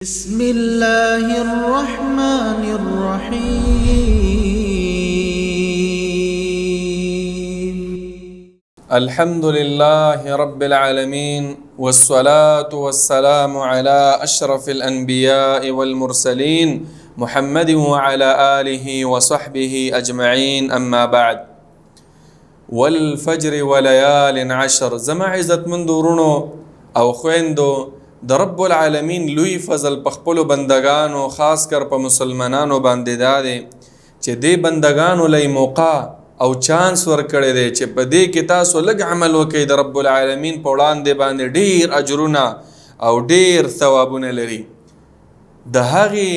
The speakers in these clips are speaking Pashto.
بسم الله الرحمن الرحيم الحمد لله رب العالمين والصلاة والسلام على أشرف الأنبياء والمرسلين محمد وعلى آله وصحبه أجمعين أما بعد والفجر وليال عشر زما عزت من دورونو أو خويندو د رب العالمین لوی فضل په خپلو بندگانو خاص کر په مسلمانانو باندې دا دی چې دې بندگانو لای موقع او چانس ورکړی دی چې په دې کې تاسو لږ عمل وکړئ د رب العالمین په وړاندې باندې ډیر اجرونه او ډیر ثوابونه لري د هغې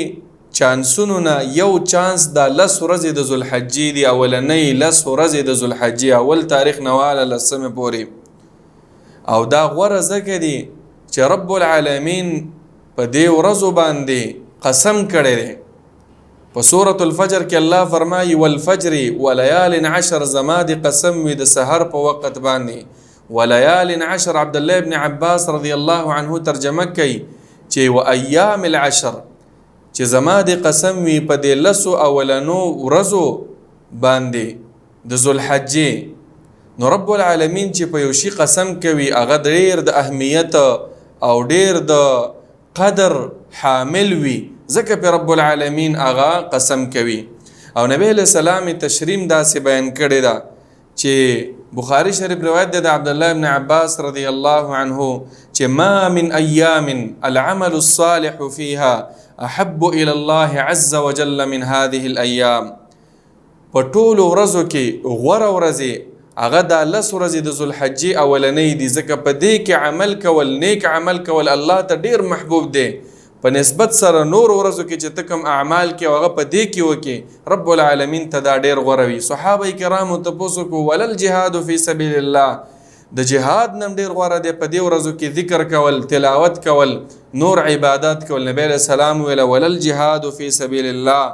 چانسونو نه یو چانس د 10 ورځې د ذوالحجې دی اولنۍ 10 ورځې د ذوالحجې اول تاریخ نه واله 10 پورې او دا غوره ځکه دی چې رب العالمین په دې ورځو باندې قسم کړی دی په سورة الفجر کې الله فرمایي والفجر وليال عشر زما د قسم وي د سحر په وخت باندې وليال عشر عبد الله ابن عباس رضی الله عنه ترجمه کوي چې و ایام العشر چې زما د قسم وي په دې 10 اولنو ورځو باندې د ذوالحجې نو رب العالمین چې په یو شي قسم کوي هغه ډیر د اهمیت او ډیر د قدر حامل وي ځکه په رب العالمین هغه قسم کوي او نبی علیہ السلام تشریم داسې بیان کړی دا چې بخاری شریف روایت ده د عبد الله ابن عباس رضی الله عنه چې ما من ایام العمل الصالح فيها احب الى الله عز وجل من هذه الايام په ټولو ورځو کې غوره ورځې هغه د 10 ورځې د ذوالحجې اولنۍ دي ځکه په دې کې عمل کول نیک عمل کول الله ته ډیر محبوب دی په نسبت سره نور ورځو کې چې ته کوم اعمال کې هغه په دې کې وکې رب العالمین ته دا ډیر غوره وي صحابه کرامو تپوسو کو ولل جهاد فی سبیل الله د جهاد نم ډیر غوره دی په دې ورځو کې ذکر کول تلاوت کول نور عبادت کول نبی علیہ السلام ویل ولل جهاد فی سبیل الله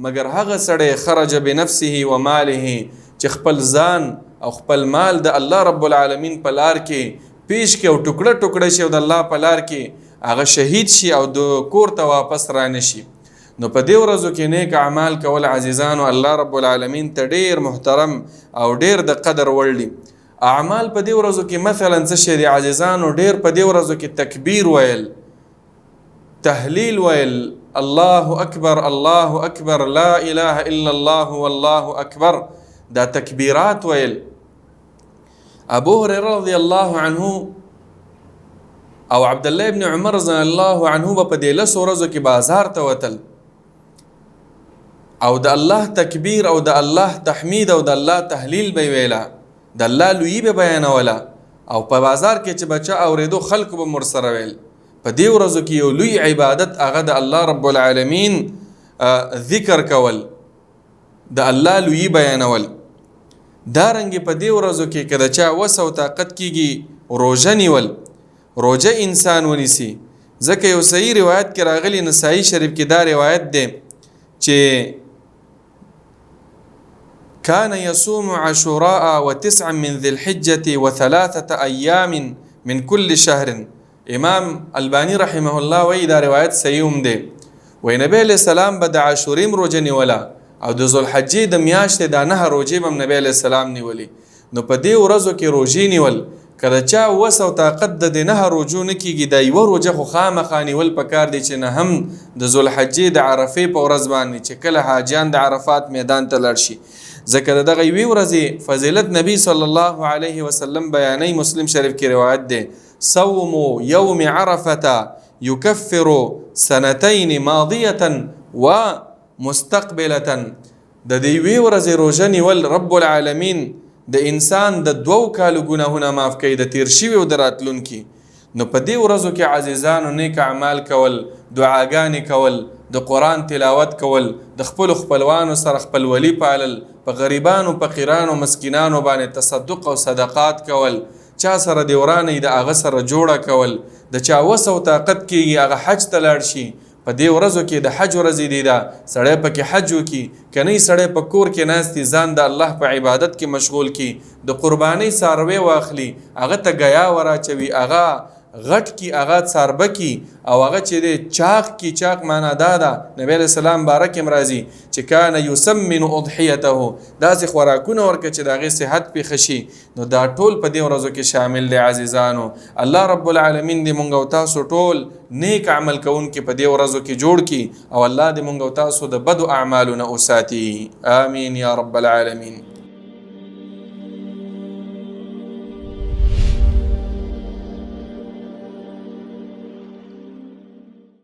مگر هغه سړی خرج بنفسه و ماله چې خپل ځان او خپل مال د الله رب العالمین په لار کې پیش کې او ټوکړه ټوکړه شي او د الله په لار کې هغه شهید شي او د کور ته واپس را نشي نو په دې ورځو کې نیک اعمال کول عزیزانو الله رب العالمین ته ډیر محترم او ډیر د قدر وړ دي اعمال په دې ورځو کې مثلا څه شي دي عزیزانو ډیر په دې ورځو کې تکبیر ویل تهلیل ویل الله اکبر لا اله الا الله والله اکبر دا تکبیرات ویل ابو هريره رضی الله عنه او عبد الله ابن عمر رضی الله عنه په دې 10 ورځو کې بازار ته وتل او د الله تکبیر او د الله تحمید او د الله تهلیل به ویلا د الله لوی به بیانولا او په بازار کې چې بچا اوریدو خلق به مرسره ویل په دې ورځو کې یو لوی عبادت هغه د الله رب العالمین ذکر کول د الله لوی بیانول دارنګ په دې ورځو کې کله چا وس او طاقت کیږي روزه نیول روزه انسان ونیسي ځکه یو صحیح روایت کې راغلی نسائی شریف کې دا روایت ده چې كان يصوم عاشوراء و9 من ذي الحجة و3 أيام من كل شهر امام البانی رحمه الله وی دا روایت صحیح هم ده وی نبی علیہ السلام به د عاشورې روزه نیوله او د ذوالحجې د میاشتې د 9 روزې هم نبی علیہ السلام نیولې نو په دې ورځو کې روزې نیول کله چا وس او طاقت د 9 روزو نه کېږي د یو روزه خو خامخا نیول پکار دی چې نه هم د ذوالحجې د عرفې په ورځ باندې چې کله حاجیان د عرفات میدان ته لاړ شي ځکه دغه یوې ورځې فضیلت نبی صلی الله علیه وسلم بیانوي مسلم شریف کې روایت دی صوم یوم عرفه یکفر سنتین ماضیه مستقبلة د دې وی ورځې روزه نیول رب العالمین د انسان د 2 کالو ګناهونه معاف کوي د تیر شوي او د راتلونکي نو په دې ورځو کې عزیزانو نیک اعمال کول دعاګانې کول د قرآن تلاوت کول د خپلوانو سره خپلولي پالل په غریبانو فقیرانو مسکینانو باندې تصدق او صدقات کول چا سره دی ورانه د هغه سره جوړه کول د چا وس او طاقت کېږي هغه حج ته لاړ شي په دې ورځو کې د حج ورځې دی دا سړی پکې حج وکړي که نه سړی په کور کې ناستي ځان د الله په عبادت کې مشغول کړي د قربانۍ څاروی واخلي هغه ته ګیا وراچوي هغه غټ کی هغه څاربه کی او هغه چې د چاق کی چاق معنا دا ده نبی علیہ السلام بارک امرازي چې کان یسمن اضحیته داسې خوراکونه ورکه چې د هغې صحت پې ښه شي نو دا ټول په دې ورځو کې شامل دی عزیزانو. الله رب العالمین دې مونږ او تاسو ټول نیک عمل کوونکي په دې ورځو کې جوړ کړي او الله دې مونږ او تاسو د بدو اعمالو نه وساتي. آمین یا رب العالمین.